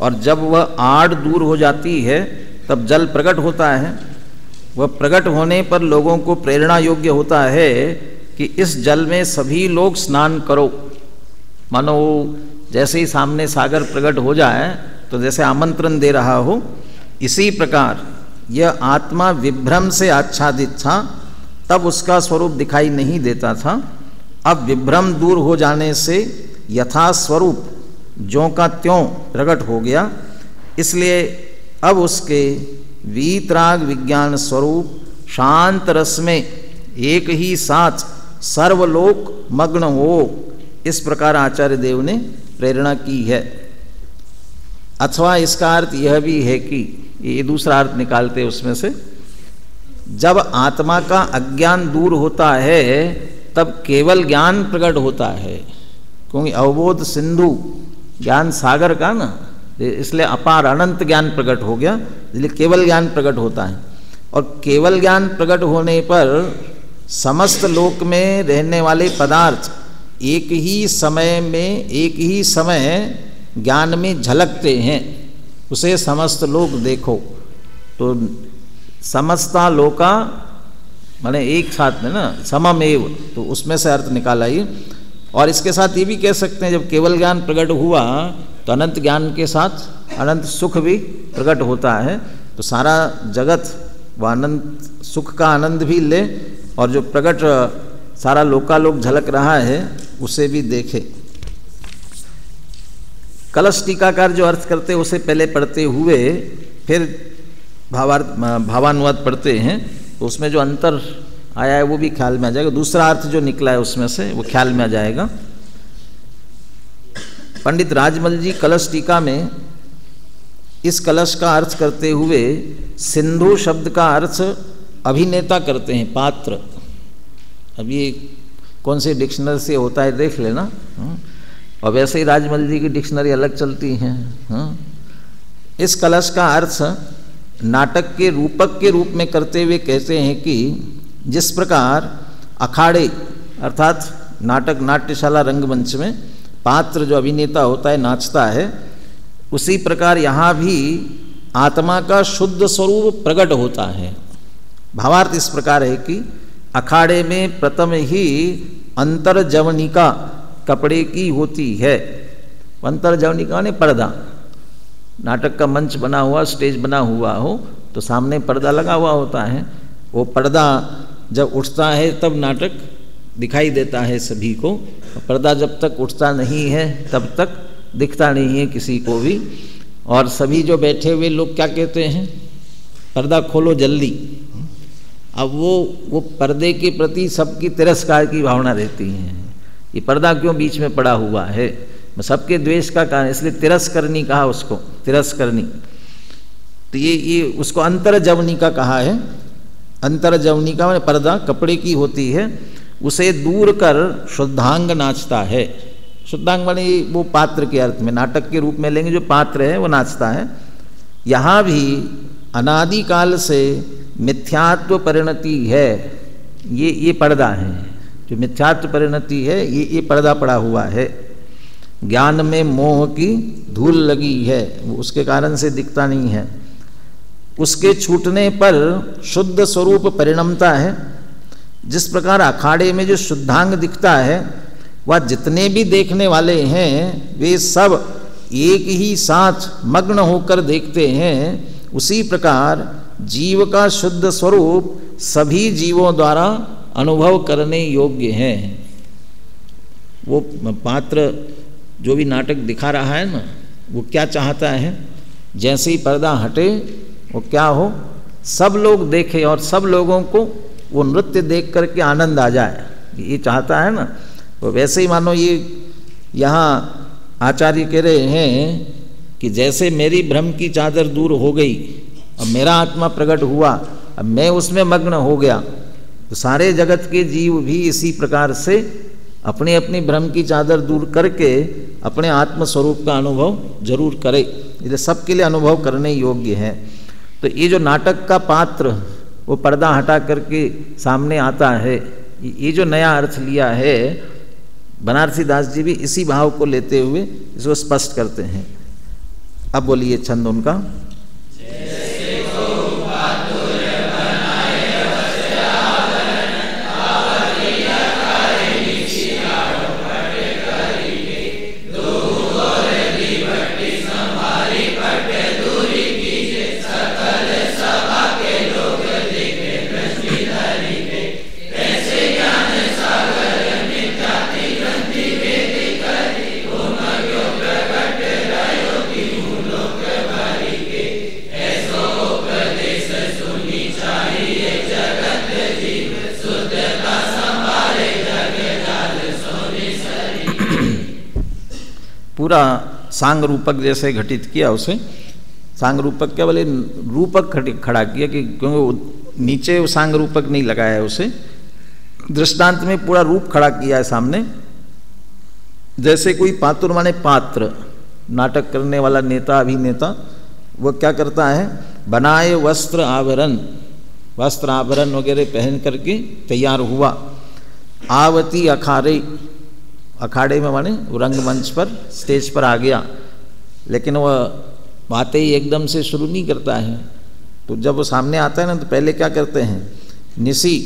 और जब वह आड़ दूर हो जाती है तब जल प्रकट होता है। वह प्रकट होने पर लोगों को प्रेरणा योग्य होता है कि इस जल में सभी लोग स्नान करो। मानो जैसे ही सामने सागर प्रकट हो जाए तो जैसे आमंत्रण दे रहा हो, इसी प्रकार यह आत्मा विभ्रम से आच्छादित था, तब उसका स्वरूप दिखाई नहीं देता था। अब विभ्रम दूर हो जाने से यथा स्वरूप ज्यों का त्यों प्रकट हो गया, इसलिए अब उसके वीतराग विज्ञान स्वरूप शांत रस में एक ही साथ सर्वलोक मग्न हो। इस प्रकार आचार्य देव ने प्रेरणा की है। अथवा इसका अर्थ यह भी है कि ये दूसरा अर्थ निकालते उसमें से, जब आत्मा का अज्ञान दूर होता है तब केवल ज्ञान प्रकट होता है, क्योंकि अवबोध सिंधु ज्ञान सागर का ना, इसलिए अपार अनंत ज्ञान प्रकट हो गया, इसलिए केवल ज्ञान प्रकट होता है। और केवल ज्ञान प्रकट होने पर समस्त लोक में रहने वाले पदार्थ एक ही समय ज्ञान में झलकते हैं, उसे समस्त लोग देखो। तो समस्ता लोका माने एक साथ में ना, सममेव, तो उसमें से अर्थ निकाला ही। और इसके साथ ये भी कह सकते हैं, जब केवल ज्ञान प्रकट हुआ तो अनंत ज्ञान के साथ अनंत सुख भी प्रकट होता है। तो सारा जगत वह अनंत सुख का आनंद भी ले, और जो प्रकट सारा लोकालोक झलक रहा है उसे भी देखे। कलश टीकाकार जो अर्थ करते हैं उसे पहले पढ़ते हुए फिर भावानुवाद पढ़ते हैं, तो उसमें जो अंतर आया है वो भी ख्याल में आ जाएगा, दूसरा अर्थ जो निकला है उसमें से वो ख्याल में आ जाएगा। पंडित राजमल जी कलश टीका में इस कलश का अर्थ करते हुए सिंधु शब्द का अर्थ अभिनेता करते हैं, पात्र। अब ये कौन से डिक्शनरी से होता है देख लेना, और वैसे ही राजमल जी की डिक्शनरी अलग चलती हैं। इस कलश का अर्थ नाटक के रूपक के रूप में करते हुए कहते हैं कि जिस प्रकार अखाड़े अर्थात नाटक नाट्यशाला रंगमंच में पात्र जो अभिनेता होता है नाचता है, उसी प्रकार यहाँ भी आत्मा का शुद्ध स्वरूप प्रकट होता है। भावार्थ इस प्रकार है कि अखाड़े में प्रथम ही अंतर्जवनिका कपड़े की होती है। अंतर्जवनिका ने पर्दा, नाटक का मंच बना हुआ, स्टेज बना हुआ हो तो सामने पर्दा लगा हुआ होता है। वो पर्दा जब उठता है तब नाटक दिखाई देता है सभी को, पर्दा जब तक उठता नहीं है तब तक दिखता नहीं है किसी को भी। और सभी जो बैठे हुए लोग क्या कहते हैं, पर्दा खोलो जल्दी। अब वो पर्दे के प्रति सबकी तिरस्कार की भावना रहती है, ये पर्दा क्यों बीच में पड़ा हुआ है, सबके द्वेष का कारण, इसलिए तिरस्करणी कहा उसको, तिरस्करणी। तो ये उसको अंतर्जवनिका कहा है। अंतर्जवनिका माने पर्दा कपड़े की होती है, उसे दूर कर शुद्धांग नाचता है। शुद्धांग माने वो पात्र के अर्थ में, नाटक के रूप में लेंगे जो पात्र है वो नाचता है। यहाँ भी अनादिकाल से मिथ्यात्व परिणति है, ये पर्दा है, जो मिथ्यात्व परिणति है ये पर्दा पड़ा हुआ है। ज्ञान में मोह की धूल लगी है, उसके कारण से दिखता नहीं है। उसके छूटने पर शुद्ध स्वरूप परिणमता है। जिस प्रकार अखाड़े में जो शुद्धांग दिखता है वह जितने भी देखने वाले हैं वे सब एक ही साथ मग्न होकर देखते हैं, उसी प्रकार जीव का शुद्ध स्वरूप सभी जीवों द्वारा अनुभव करने योग्य है। वो पात्र जो भी नाटक दिखा रहा है ना, वो क्या चाहता है, जैसे ही पर्दा हटे वो क्या हो, सब लोग देखें और सब लोगों को वो नृत्य देख करके आनंद आ जाए, ये चाहता है ना। तो वैसे ही मानो ये यहाँ आचार्य कह रहे हैं कि जैसे मेरी भ्रम की चादर दूर हो गई, अब मेरा आत्मा प्रकट हुआ, अब मैं उसमें मग्न हो गया, तो सारे जगत के जीव भी इसी प्रकार से अपने अपनी भ्रम की चादर दूर करके अपने आत्म स्वरूप का अनुभव जरूर करे, ये सबके लिए अनुभव करने योग्य है। तो ये जो नाटक का पात्र वो पर्दा हटा करके सामने आता है, ये जो नया अर्थ लिया है बनारसी दास जी भी इसी भाव को लेते हुए इसको स्पष्ट करते हैं। अब बोलिए छंद उनका। पूरा सांग रूपक जैसे घटित किया उसे, सांग रूपक क्या बोले, रूपक खड़ा किया कि क्योंकि नीचे सांग रूपक नहीं लगाया है उसे, दृष्टांत में पूरा रूप खड़ा किया है सामने। जैसे कोई पात्र माने पात्र, नाटक करने वाला नेता अभिनेता, वो क्या करता है, बनाए वस्त्र आभरण, वस्त्र आभरण वगैरह पहन करके तैयार हुआ। आवती अखाड़े, अखाड़े में माने रंगमंच पर स्टेज पर आ गया, लेकिन वह बातें ही एकदम से शुरू नहीं करता है। तो जब वो सामने आता है ना, तो पहले क्या करते हैं, निसी,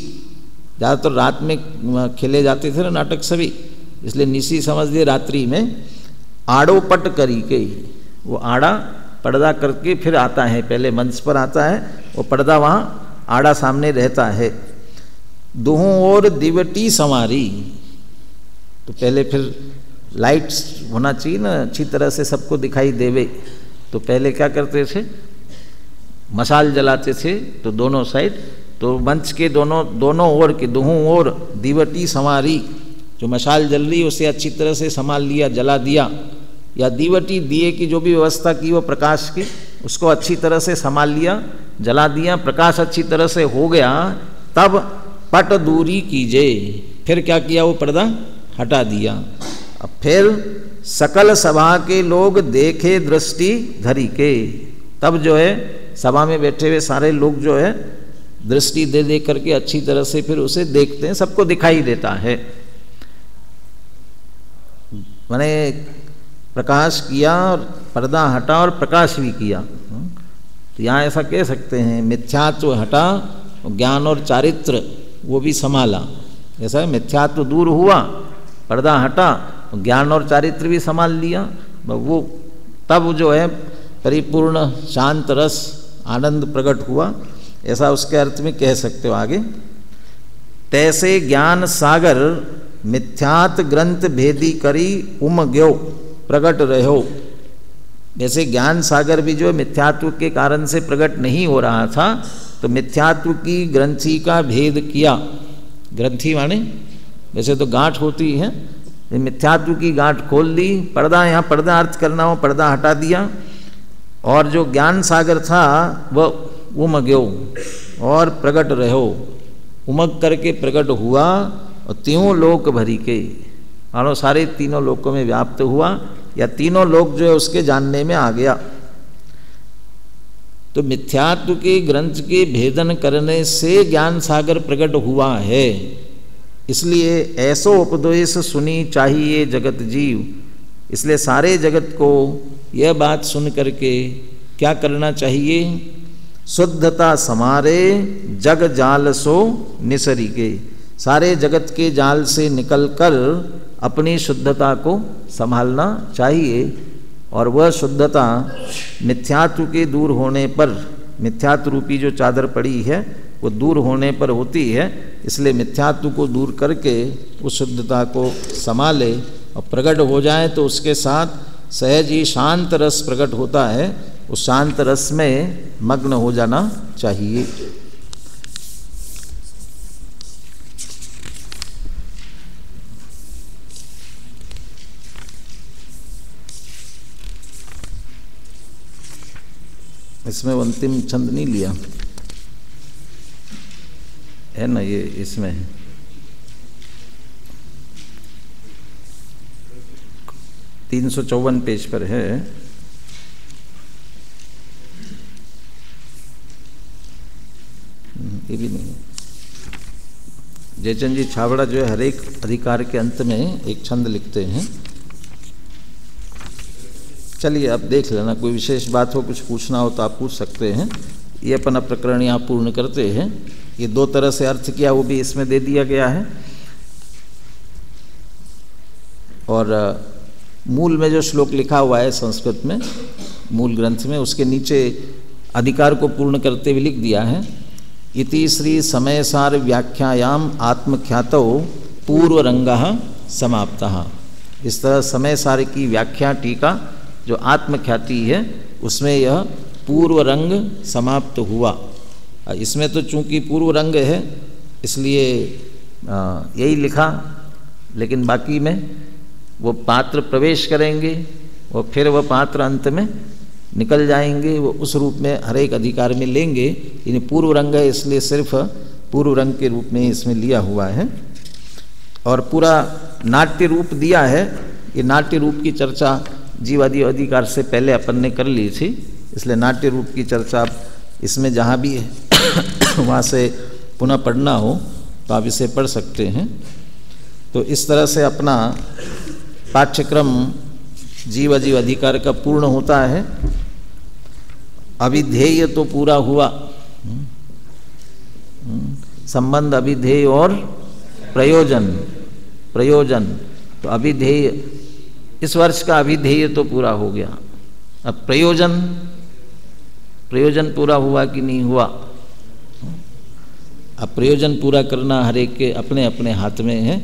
ज़्यादातर तो रात में खेले जाते थे ना नाटक सभी, इसलिए निसी समझ लिए रात्रि में आड़ोपट करी के, वो आड़ा पर्दा करके फिर आता है, पहले मंच पर आता है, वो पर्दा वहाँ आड़ा सामने रहता है। दोहों ओर दिवटी संवारी, तो पहले फिर लाइट्स होना चाहिए ना, अच्छी तरह से सबको दिखाई देवे, तो पहले क्या करते थे, मशाल जलाते थे तो दोनों साइड, तो मंच के दोनों ओर के दोनों ओर दीवटी संवारी, जो मशाल जल रही उसे अच्छी तरह से संभाल लिया, जला दिया, या दीवटी दिए की जो भी व्यवस्था की वो प्रकाश की, उसको अच्छी तरह से संभाल लिया, जला दिया, प्रकाश अच्छी तरह से हो गया, तब पट दूरी कीजे, फिर क्या किया, वो पर्दा हटा दिया। अब फिर सकल सभा के लोग देखे दृष्टि धरी के, तब जो है सभा में बैठे हुए सारे लोग जो है दृष्टि दे दे करके अच्छी तरह से फिर उसे देखते हैं, सबको दिखाई देता है। मैंने प्रकाश किया और पर्दा हटा और प्रकाश भी किया, तो यहाँ ऐसा कह सकते हैं मिथ्यात्व हटा, ज्ञान और चारित्र वो भी संभाला। ऐसा मिथ्यात्व दूर हुआ, पर्दा हटा, ज्ञान और चारित्र भी संभाल लिया, वो तब जो है परिपूर्ण शांत रस आनंद प्रकट हुआ, ऐसा उसके अर्थ में कह सकते हो आगे। तैसे ज्ञान सागर मिथ्यात ग्रंथ भेदी करी उम ग्यो प्रकट रहो। जैसे ज्ञान सागर भी जो मिथ्यात्व के कारण से प्रकट नहीं हो रहा था, तो मिथ्यात्व की ग्रंथि का भेद किया। ग्रंथि माने वैसे तो गांठ होती है, मिथ्यात्व की गांठ खोल दी, पर्दा, यहाँ पर्दा अर्थ करना हो, पर्दा हटा दिया, और जो ज्ञान सागर था वह उमग्यो और प्रकट रहो, उमग करके प्रकट हुआ, और त्यों लोक भरी के, मानो सारे तीनों लोकों में व्याप्त हुआ, या तीनों लोक जो है उसके जानने में आ गया। तो मिथ्यात्व के ग्रंथ के भेदन करने से ज्ञान सागर प्रकट हुआ है, इसलिए ऐसो उपदेश सुनी चाहिए जगत जीव। इसलिए सारे जगत को यह बात सुन करके क्या करना चाहिए, शुद्धता समारे जग जाल सो निसरी के, सारे जगत के जाल से निकलकर अपनी शुद्धता को संभालना चाहिए। और वह शुद्धता मिथ्यात्व के दूर होने पर, मिथ्यात्व रूपी जो चादर पड़ी है वो दूर होने पर होती है, इसलिए मिथ्यात्व को दूर करके उस शुद्धता को संभाले और प्रकट हो जाए, तो उसके साथ सहज ही शांत रस प्रकट होता है, उस शांत रस में मग्न हो जाना चाहिए। इसमें अंतिम छंद नहीं लिया है ना, ये इसमें 354 पेज पर है। ये भी नहीं, जयचंद जी छाबड़ा जो है हर एक अधिकार के अंत में एक छंद लिखते हैं। चलिए अब देख लेना, कोई विशेष बात हो, कुछ पूछना हो तो आप पूछ सकते हैं। ये अपना प्रकरण यहाँ पूर्ण करते हैं। ये दो तरह से अर्थ किया वो भी इसमें दे दिया गया है, और मूल में जो श्लोक लिखा हुआ है संस्कृत में, मूल ग्रंथ में, उसके नीचे अधिकार को पूर्ण करते हुए लिख दिया है, इति श्री समयसार व्याख्यायाम आत्मख्यातौ पूर्वरंगः समाप्तः। इस तरह समयसार की व्याख्या टीका जो आत्मख्याति है उसमें यह पूर्व रंग समाप्त हुआ। इसमें तो चूंकि पूर्व रंग है इसलिए यही लिखा, लेकिन बाकी में वो पात्र प्रवेश करेंगे और फिर वह पात्र अंत में निकल जाएंगे, वो उस रूप में हर एक अधिकार में लेंगे। यानी पूर्व रंग है इसलिए सिर्फ पूर्व रंग के रूप में इसमें लिया हुआ है, और पूरा नाट्य रूप दिया है। ये नाट्य रूप की चर्चा जीवादि अधिकार से पहले अपन ने कर ली थी, इसलिए नाट्य रूप की चर्चा इसमें जहाँ भी है वहाँ से पुनः पढ़ना हो तो आप इसे पढ़ सकते हैं। तो इस तरह से अपना पाठ्यक्रम जीव अजीव अधिकार का पूर्ण होता है। अभिधेय तो पूरा हुआ, संबंध अभिधेय और प्रयोजन, प्रयोजन तो अभिधेय, इस वर्ष का अभिधेय तो पूरा हो गया। अब प्रयोजन, प्रयोजन पूरा हुआ कि नहीं हुआ। अब प्रयोजन पूरा करना हर एक के अपने अपने हाथ में है।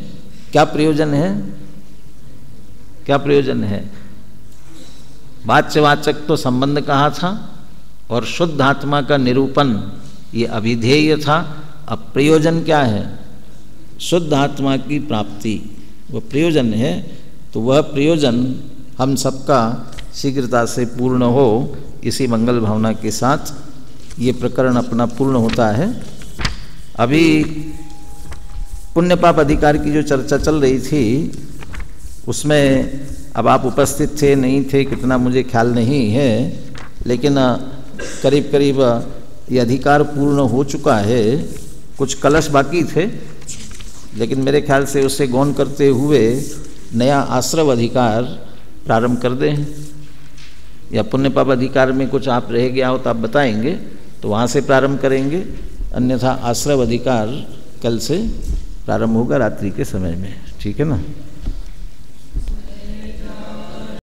क्या प्रयोजन है, क्या प्रयोजन है? वाच्यवाचक तो संबंध कहा था, और शुद्ध आत्मा का निरूपण ये अभिधेय था, अब प्रयोजन क्या है? शुद्ध आत्मा की प्राप्ति वह प्रयोजन है। तो वह प्रयोजन हम सबका शीघ्रता से पूर्ण हो, इसी मंगल भावना के साथ ये प्रकरण अपना पूर्ण होता है। अभी पुण्य पाप अधिकार की जो चर्चा चल रही थी उसमें अब आप उपस्थित थे नहीं थे कितना मुझे ख्याल नहीं है, लेकिन करीब करीब ये अधिकार पूर्ण हो चुका है। कुछ कलश बाकी थे, लेकिन मेरे ख्याल से उससे गौन करते हुए नया आश्रव अधिकार प्रारंभ कर दें, या पुण्य पाप अधिकार में कुछ आप रह गया हो तो आप बताएंगे तो वहाँ से प्रारंभ करेंगे, अन्यथा आश्रव अधिकार कल से प्रारंभ होगा रात्रि के समय में। ठीक है ना?